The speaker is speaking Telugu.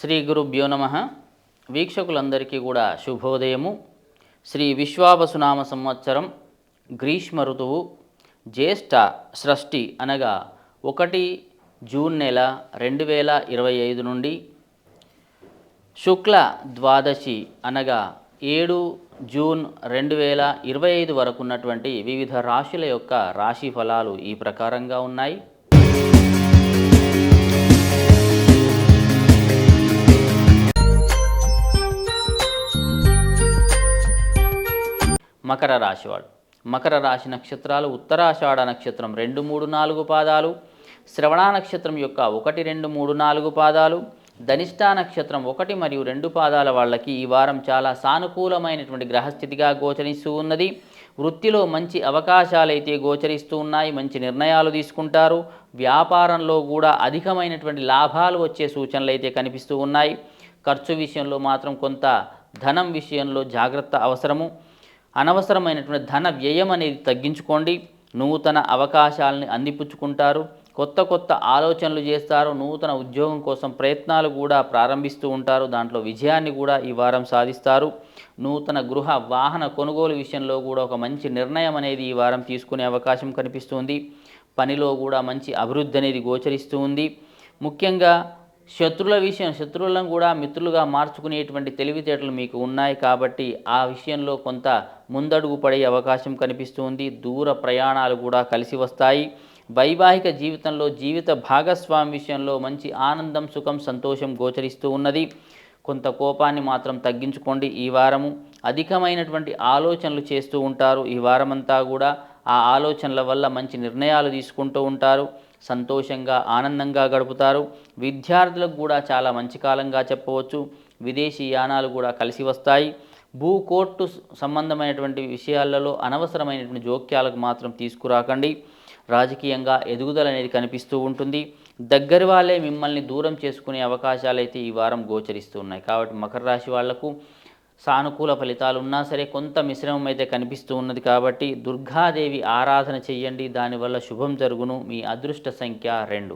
శ్రీ గురుభ్యో నమ. వీక్షకులందరికీ కూడా శుభోదయము. శ్రీ విశ్వావసునామ సంవత్సరం గ్రీష్మ ఋతువు జ్యేష్ఠ షష్ఠి అనగా 1 జూన్ నెల 2025 నుండి శుక్ల ద్వాదశి అనగా 7 జూన్ 2025 వరకు ఉన్నటువంటి వివిధ రాశుల యొక్క రాశి ఫలాలు ఈ ప్రకారంగా ఉన్నాయి. మకర రాశివాడు. మకర రాశి నక్షత్రాలు ఉత్తరాషాఢ నక్షత్రం 2, 3, 4 పాదాలు, శ్రవణ నక్షత్రం యొక్క 1, 2, 3, 4 పాదాలు, ధనిష్ఠా నక్షత్రం 1 మరియు 2 పాదాల వాళ్ళకి ఈ వారం చాలా సానుకూలమైనటువంటి గ్రహస్థితిగా గోచరిస్తూ ఉన్నది. వృత్తిలో మంచి అవకాశాలైతే గోచరిస్తూ ఉన్నాయి. మంచి నిర్ణయాలు తీసుకుంటారు. వ్యాపారంలో కూడా అధికమైనటువంటి లాభాలు వచ్చే సూచనలు అయితే కనిపిస్తూ ఉన్నాయి. ఖర్చు విషయంలో మాత్రం కొంత ధనం విషయంలో జాగ్రత్త అవసరము. అనవసరమైనటువంటి ధన వ్యయం అనేది తగ్గించుకోండి. నూతన అవకాశాలని అందిపుచ్చుకుంటారు. కొత్త ఆలోచనలు చేస్తారు. నూతన ఉద్యోగం కోసం ప్రయత్నాలు కూడా ప్రారంభిస్తూ ఉంటారు. దాంట్లో విజయాన్ని కూడా ఈ వారం సాధిస్తారు. నూతన గృహ వాహన కొనుగోలు విషయంలో కూడా ఒక మంచి నిర్ణయం అనేది ఈ వారం తీసుకునే అవకాశం కనిపిస్తుంది. పనిలో కూడా మంచి అభివృద్ధి అనేది గోచరిస్తూ ఉంది. ముఖ్యంగా శత్రువులను కూడా మిత్రులుగా మార్చుకునేటువంటి తెలివితేటలు మీకు ఉన్నాయి కాబట్టి ఆ విషయంలో కొంత ముందడుగు పడే అవకాశం కనిపిస్తుంది. దూర ప్రయాణాలు కూడా కలిసి వస్తాయి. వైవాహిక జీవితంలో జీవిత భాగస్వామి విషయంలో మంచి ఆనందం, సుఖం, సంతోషం గోచరిస్తూ ఉన్నది. కొంత కోపాన్ని మాత్రం తగ్గించుకోండి. ఈ వారము అధికమైనటువంటి ఆలోచనలు చేస్తూ ఉంటారు. ఈ వారమంతా కూడా ఆ ఆలోచనల వల్ల మంచి నిర్ణయాలు తీసుకుంటూ ఉంటారు. సంతోషంగా ఆనందంగా గడుపుతారు. విద్యార్థులకు కూడా చాలా మంచి కాలంగా చెప్పవచ్చు. విదేశీ యానాలు కూడా కలిసి వస్తాయి. కోర్టు సంబంధమైనటువంటి విషయాలలో అనవసరమైనటువంటి జోక్యాలకు మాత్రం తీసుకురాకండి. రాజకీయంగా ఎదుగుదల అనేది కనిపిస్తూ ఉంటుంది. దగ్గరి వాళ్ళే మిమ్మల్ని దూరం చేసుకునే అవకాశాలు అయితే ఈ వారం గోచరిస్తూ ఉన్నాయి. కాబట్టి మకర రాశి వాళ్లకు సానుకూల ఫలితాలు ఉన్నా సరే కొంత మిశ్రమం అయితే కనిపిస్తూ ఉన్నది. కాబట్టి దుర్గాదేవి ఆరాధన చెయ్యండి. దానివల్ల శుభం జరుగును. మీ అదృష్ట సంఖ్య 2.